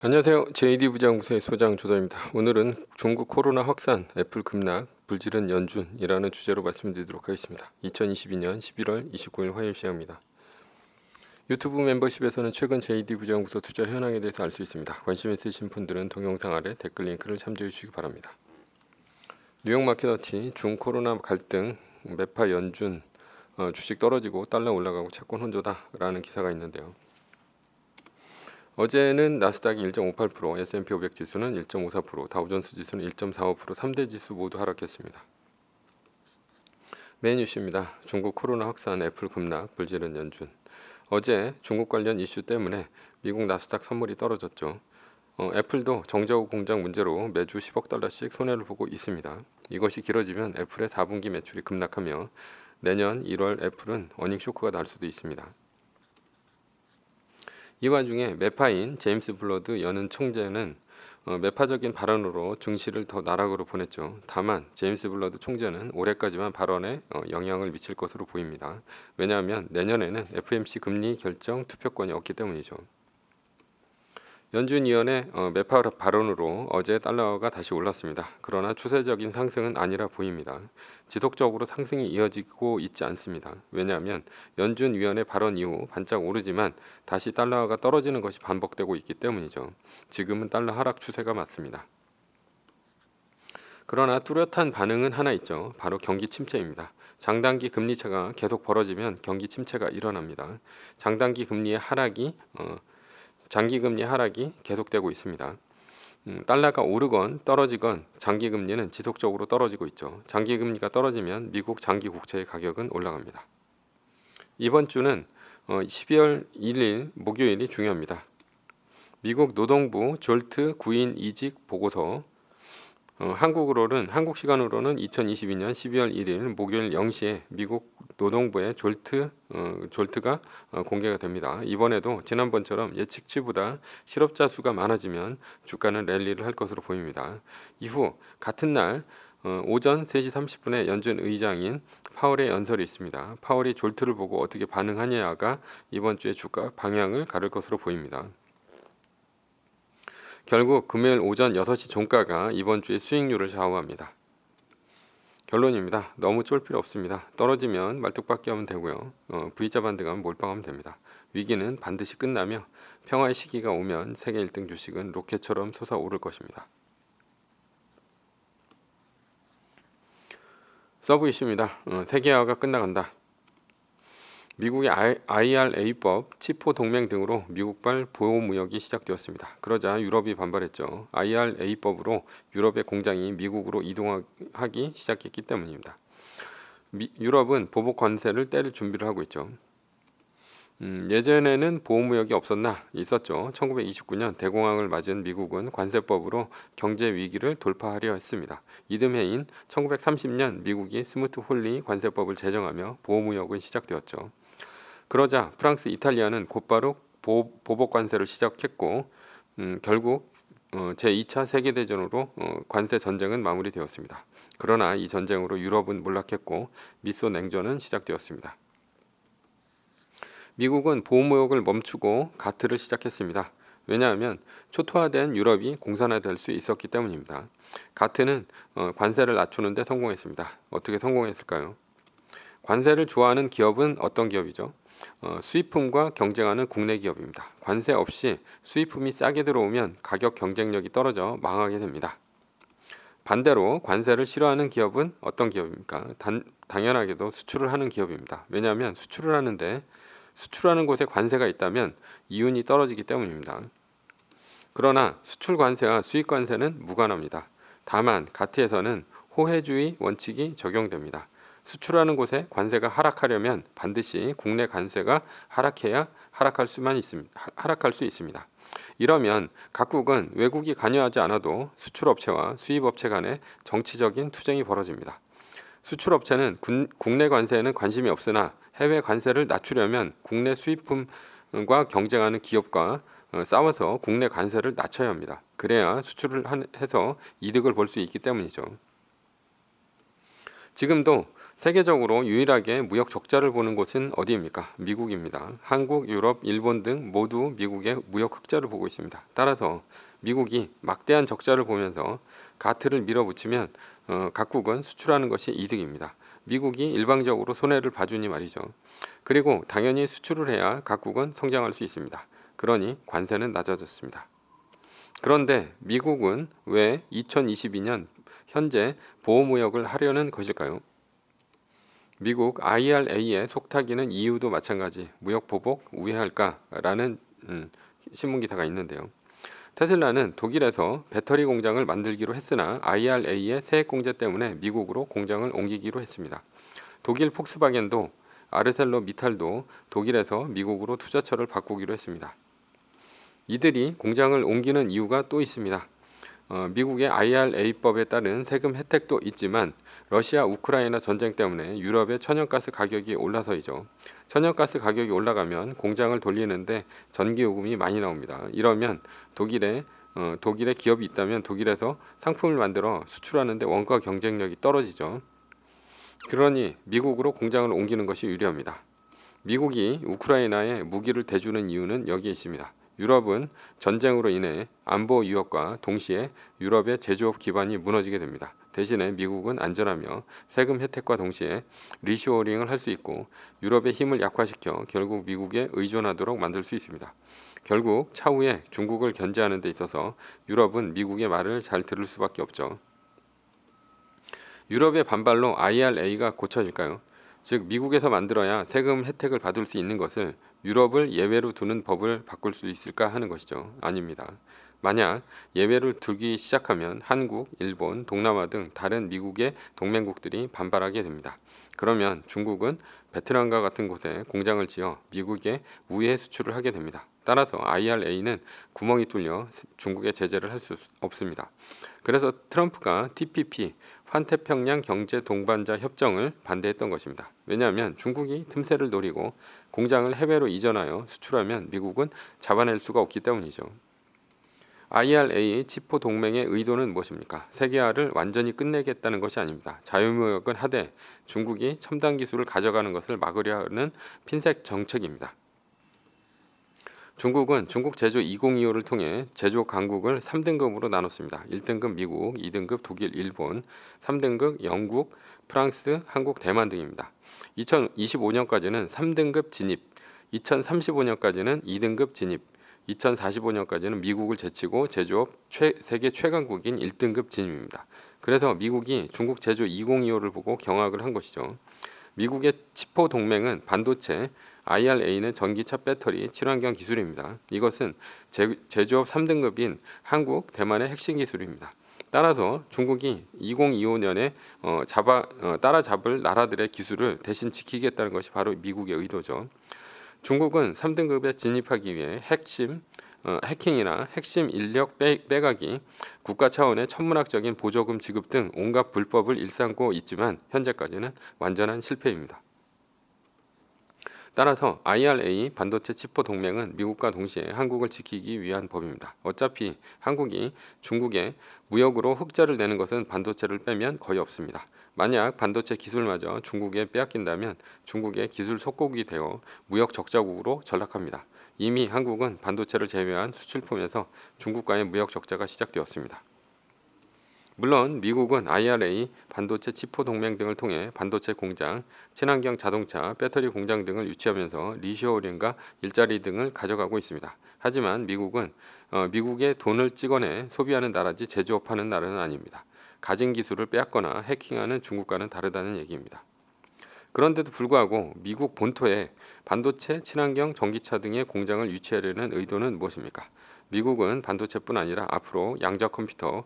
안녕하세요. JD 부장구세 소장 조다입니다. 오늘은 중국 코로나 확산, 애플 급락, 불지른 연준이라는 주제로 말씀드리도록 하겠습니다. 2022년 11월 29일 화요일 시간입니다. 유튜브 멤버십에서는 최근 JD 부장구소 투자 현황에 대해서 알 수 있습니다. 관심 있으신 분들은 동영상 아래 댓글 링크를 참조해 주시기 바랍니다. 뉴욕 마켓워치 중코로나 갈등, 매파 연준, 주식 떨어지고 달러 올라가고 채권 혼조다라는 기사가 있는데요. 어제는 나스닥이 1.58%, S&P 500 지수는 1.54%, 다우존스 지수는 1.45%, 3대 지수 모두 하락했습니다. 메인 이슈입니다. 중국 코로나 확산, 애플 급락, 불지른 연준. 어제 중국 관련 이슈 때문에 미국 나스닥 선물이 떨어졌죠. 애플도 정저우 공장 문제로 매주 10억 달러씩 손해를 보고 있습니다. 이것이 길어지면 애플의 4분기 매출이 급락하며 내년 1월 애플은 어닝 쇼크가 날 수도 있습니다. 이 와중에 매파인 제임스 블러드 연은 총재는 매파적인 발언으로 증시를 더 나락으로 보냈죠. 다만 제임스 블러드 총재는 올해까지만 발언에 영향을 미칠 것으로 보입니다. 왜냐하면 내년에는 FOMC 금리 결정 투표권이 없기 때문이죠. 연준 위원의 매파 발언으로 어제 달러가 다시 올랐습니다. 그러나 추세적인 상승은 아니라 보입니다. 지속적으로 상승이 이어지고 있지 않습니다. 왜냐하면 연준 위원의 발언 이후 반짝 오르지만 다시 달러가 떨어지는 것이 반복되고 있기 때문이죠. 지금은 달러 하락 추세가 맞습니다. 그러나 뚜렷한 반응은 하나 있죠. 바로 경기 침체입니다. 장단기 금리차가 계속 벌어지면 경기 침체가 일어납니다. 장단기 금리의 하락이 장기금리 하락이 계속되고 있습니다. 달러가 오르건 떨어지건 장기금리는 지속적으로 떨어지고 있죠. 장기금리가 떨어지면 미국 장기 국채의 가격은 올라갑니다. 이번 주는 12월 1일 목요일이 중요합니다. 미국 노동부 졸트 구인 이직 보고서 한국 시간으로는 2022년 12월 1일 목요일 0시에 미국 노동부의 졸트가 공개가 됩니다. 이번에도 지난번처럼 예측치보다 실업자 수가 많아지면 주가는 랠리를 할 것으로 보입니다. 이후 같은 날 오전 3시 30분에 연준 의장인 파월의 연설이 있습니다. 파월이 졸트를 보고 어떻게 반응하냐가 이번 주의 주가 방향을 가를 것으로 보입니다. 결국 금요일 오전 6시 종가가 이번 주의 수익률을 좌우합니다. 결론입니다. 너무 쫄 필요 없습니다. 떨어지면 말뚝박기 하면 되고요. V자 반등 가면 몰빵하면 됩니다. 위기는 반드시 끝나며 평화의 시기가 오면 세계 1등 주식은 로켓처럼 솟아오를 것입니다. 서브 이슈입니다. 세계화가 끝나간다. 미국의 IRA법, 치포 동맹 등으로 미국발 보호무역이 시작되었습니다. 그러자 유럽이 반발했죠. IRA법으로 유럽의 공장이 미국으로 이동하기 시작했기 때문입니다. 유럽은 보복 관세를 떼를 준비를 하고 있죠. 예전에는 보호무역이 있었죠. 1929년 대공황을 맞은 미국은 관세법으로 경제 위기를 돌파하려 했습니다. 이듬해인 1930년 미국이 스무트-홀리 관세법을 제정하며 보호무역은 시작되었죠. 그러자 프랑스, 이탈리아는 곧바로 보복 관세를 시작했고 결국 제2차 세계대전으로 관세 전쟁은 마무리되었습니다. 그러나 이 전쟁으로 유럽은 몰락했고 미소 냉전은 시작되었습니다. 미국은 보호무역을 멈추고 가트를 시작했습니다. 왜냐하면 초토화된 유럽이 공산화될 수 있었기 때문입니다. 가트는 관세를 낮추는 데 성공했습니다. 어떻게 성공했을까요? 관세를 좋아하는 기업은 어떤 기업이죠? 수입품과 경쟁하는 국내 기업입니다. 관세 없이 수입품이 싸게 들어오면 가격 경쟁력이 떨어져 망하게 됩니다. 반대로 관세를 싫어하는 기업은 어떤 기업입니까? 당연하게도 수출을 하는 기업입니다. 왜냐하면 수출하는 곳에 관세가 있다면 이윤이 떨어지기 때문입니다. 그러나 수출 관세와 수입 관세는 무관합니다. 다만 가트에서는 호혜주의 원칙이 적용됩니다. 수출하는 곳에 관세가 하락하려면 반드시 국내 관세가 하락해야 하락할 수 있습니다. 이러면 각국은 외국이 관여하지 않아도 수출업체와 수입업체 간에 정치적인 투쟁이 벌어집니다. 수출업체는 국내 관세에는 관심이 없으나 해외 관세를 낮추려면 국내 수입품과 경쟁하는 기업과 싸워서 국내 관세를 낮춰야 합니다. 그래야 수출을 해서 이득을 볼 수 있기 때문이죠. 지금도 세계적으로 유일하게 무역 적자를 보는 곳은 어디입니까? 미국입니다. 한국, 유럽, 일본 등 모두 미국의 무역 흑자를 보고 있습니다. 따라서 미국이 막대한 적자를 보면서 가트를 밀어붙이면 각국은 수출하는 것이 이득입니다. 미국이 일방적으로 손해를 봐주니 말이죠. 그리고 당연히 수출을 해야 각국은 성장할 수 있습니다. 그러니 관세는 낮아졌습니다. 그런데 미국은 왜 2022년 현재 보호무역을 하려는 것일까요? 미국 IRA에 속타기는 이유도 마찬가지 무역 보복 우회할까라는 신문 기사가 있는데요. 테슬라는 독일에서 배터리 공장을 만들기로 했으나 IRA의 세액 공제 때문에 미국으로 공장을 옮기기로 했습니다. 독일 폭스바겐도 아르셀로 미탈도 독일에서 미국으로 투자처를 바꾸기로 했습니다. 이들이 공장을 옮기는 이유가 또 있습니다. 미국의 IRA법에 따른 세금 혜택도 있지만 러시아 우크라이나 전쟁 때문에 유럽의 천연가스 가격이 올라서이죠. 천연가스 가격이 올라가면 공장을 돌리는데 전기요금이 많이 나옵니다. 이러면 독일에 기업이 있다면 독일에서 상품을 만들어 수출하는데 원가 경쟁력이 떨어지죠. 그러니 미국으로 공장을 옮기는 것이 유리합니다. 미국이 우크라이나에 무기를 대주는 이유는 여기에 있습니다. 유럽은 전쟁으로 인해 안보 위협과 동시에 유럽의 제조업 기반이 무너지게 됩니다. 대신에 미국은 안전하며 세금 혜택과 동시에 리쇼어링을 할 수 있고 유럽의 힘을 약화시켜 결국 미국에 의존하도록 만들 수 있습니다. 결국 차후에 중국을 견제하는 데 있어서 유럽은 미국의 말을 잘 들을 수밖에 없죠. 유럽의 반발로 IRA가 고쳐질까요? 즉 미국에서 만들어야 세금 혜택을 받을 수 있는 것을 유럽을 예외로 두는 법을 바꿀 수 있을까 하는 것이죠. 아닙니다. 만약 예외를 두기 시작하면 한국, 일본, 동남아 등 다른 미국의 동맹국들이 반발하게 됩니다. 그러면 중국은 베트남과 같은 곳에 공장을 지어 미국에 우회 수출을 하게 됩니다. 따라서 IRA는 구멍이 뚫려 중국에 제재를 할 수 없습니다. 그래서 트럼프가 TPP, 환태평양 경제 동반자 협정을 반대했던 것입니다. 왜냐하면 중국이 틈새를 노리고 공장을 해외로 이전하여 수출하면 미국은 잡아낼 수가 없기 때문이죠. IRA 치포 동맹의 의도는 무엇입니까? 세계화를 완전히 끝내겠다는 것이 아닙니다. 자유무역은 하되 중국이 첨단 기술을 가져가는 것을 막으려는 핀셋 정책입니다. 중국은 중국 제조 2025를 통해 제조 강국을 3등급으로 나눴습니다. 1등급 미국, 2등급 독일, 일본, 3등급 영국, 프랑스, 한국, 대만 등입니다. 2025년까지는 3등급 진입, 2035년까지는 2등급 진입, 2045년까지는 미국을 제치고 제조업 세계 최강국인 1등급 진입입니다. 그래서 미국이 중국 제조 2025를 보고 경악을 한 것이죠. 미국의 치포 동맹은 반도체, IRA는 전기차 배터리, 친환경 기술입니다. 이것은 제조업 3등급인 한국, 대만의 핵심 기술입니다. 따라서 중국이 2025년에 따라잡을 나라들의 기술을 대신 지키겠다는 것이 바로 미국의 의도죠. 중국은 3등급에 진입하기 위해 해킹이나 핵심 인력 빼가기, 국가 차원의 천문학적인 보조금 지급 등 온갖 불법을 일삼고 있지만 현재까지는 완전한 실패입니다. 따라서 IRA 반도체 치포 동맹은 미국과 동시에 한국을 지키기 위한 법입니다. 어차피 한국이 중국에 무역으로 흑자를 내는 것은 반도체를 빼면 거의 없습니다. 만약 반도체 기술마저 중국에 빼앗긴다면 중국의 기술 속국이 되어 무역 적자국으로 전락합니다. 이미 한국은 반도체를 제외한 수출품에서 중국과의 무역 적자가 시작되었습니다. 물론 미국은 IRA, 반도체 치포 동맹 등을 통해 반도체 공장, 친환경 자동차, 배터리 공장 등을 유치하면서 리쇼어링과 일자리 등을 가져가고 있습니다. 하지만 미국은 미국의 돈을 찍어내 소비하는 나라지 제조업하는 나라는 아닙니다. 가진 기술을 빼앗거나 해킹하는 중국과는 다르다는 얘기입니다. 그런데도 불구하고 미국 본토에 반도체, 친환경, 전기차 등의 공장을 유치하려는 의도는 무엇입니까? 미국은 반도체뿐 아니라 앞으로 양자 컴퓨터,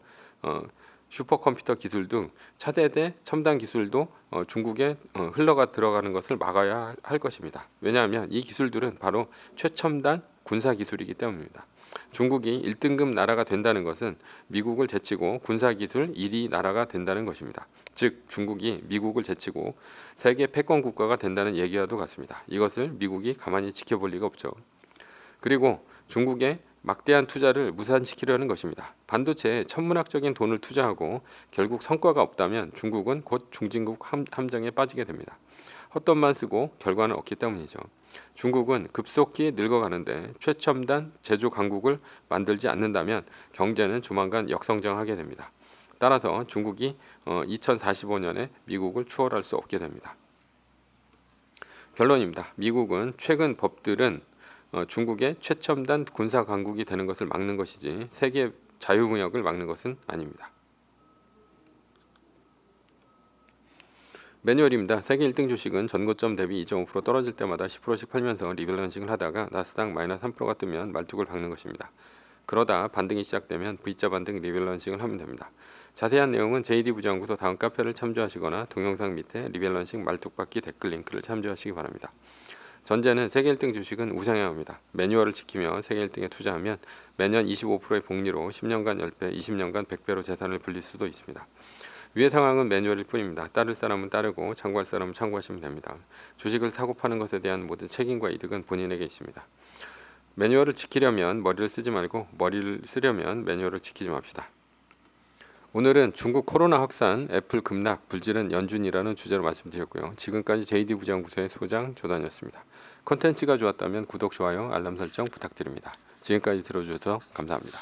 슈퍼컴퓨터 기술 등 차세대 첨단 기술도 중국에 흘러가 들어가는 것을 막아야 할 것입니다. 왜냐하면 이 기술들은 바로 최첨단 군사 기술이기 때문입니다. 중국이 1등급 나라가 된다는 것은 미국을 제치고 군사기술 1위 나라가 된다는 것입니다. 즉 중국이 미국을 제치고 세계 패권 국가가 된다는 얘기와도 같습니다. 이것을 미국이 가만히 지켜볼 리가 없죠. 그리고 중국의 막대한 투자를 무산시키려는 것입니다. 반도체에 천문학적인 돈을 투자하고 결국 성과가 없다면 중국은 곧 중진국 함정에 빠지게 됩니다. 헛돈만 쓰고 결과는 없기 때문이죠. 중국은 급속히 늙어가는데 최첨단 제조 강국을 만들지 않는다면 경제는 조만간 역성장하게 됩니다. 따라서 중국이 2045년에 미국을 추월할 수 없게 됩니다. 결론입니다. 미국은 최근 법들은 중국의 최첨단 군사 강국이 되는 것을 막는 것이지 세계 자유무역을 막는 것은 아닙니다. 매뉴얼입니다. 세계 1등 주식은 전고점 대비 2.5% 떨어질 때마다 10%씩 팔면서 리밸런싱을 하다가 나스닥 마이너스 3%가 뜨면 말뚝을 박는 것입니다. 그러다 반등이 시작되면 V자 반등 리밸런싱을 하면 됩니다. 자세한 내용은 JD부장연구소 다음 카페를 참조하시거나 동영상 밑에 리밸런싱 말뚝박기 댓글 링크를 참조하시기 바랍니다. 전제는 세계 1등 주식은 우상향 합니다. 매뉴얼을 지키며 세계 1등에 투자하면 매년 25%의 복리로 10년간 10배, 20년간 100배로 재산을 불릴 수도 있습니다. 위의 상황은 매뉴얼일 뿐입니다. 따를 사람은 따르고 참고할 사람은 참고하시면 됩니다. 주식을 사고 파는 것에 대한 모든 책임과 이득은 본인에게 있습니다. 매뉴얼을 지키려면 머리를 쓰지 말고 머리를 쓰려면 매뉴얼을 지키지 맙시다. 오늘은 중국 코로나 확산, 애플 급락, 불지른 연준이라는 주제로 말씀드렸고요. 지금까지 JD부장연구소의 소장 조단이었습니다. 컨텐츠가 좋았다면 구독, 좋아요, 알람 설정 부탁드립니다. 지금까지 들어주셔서 감사합니다.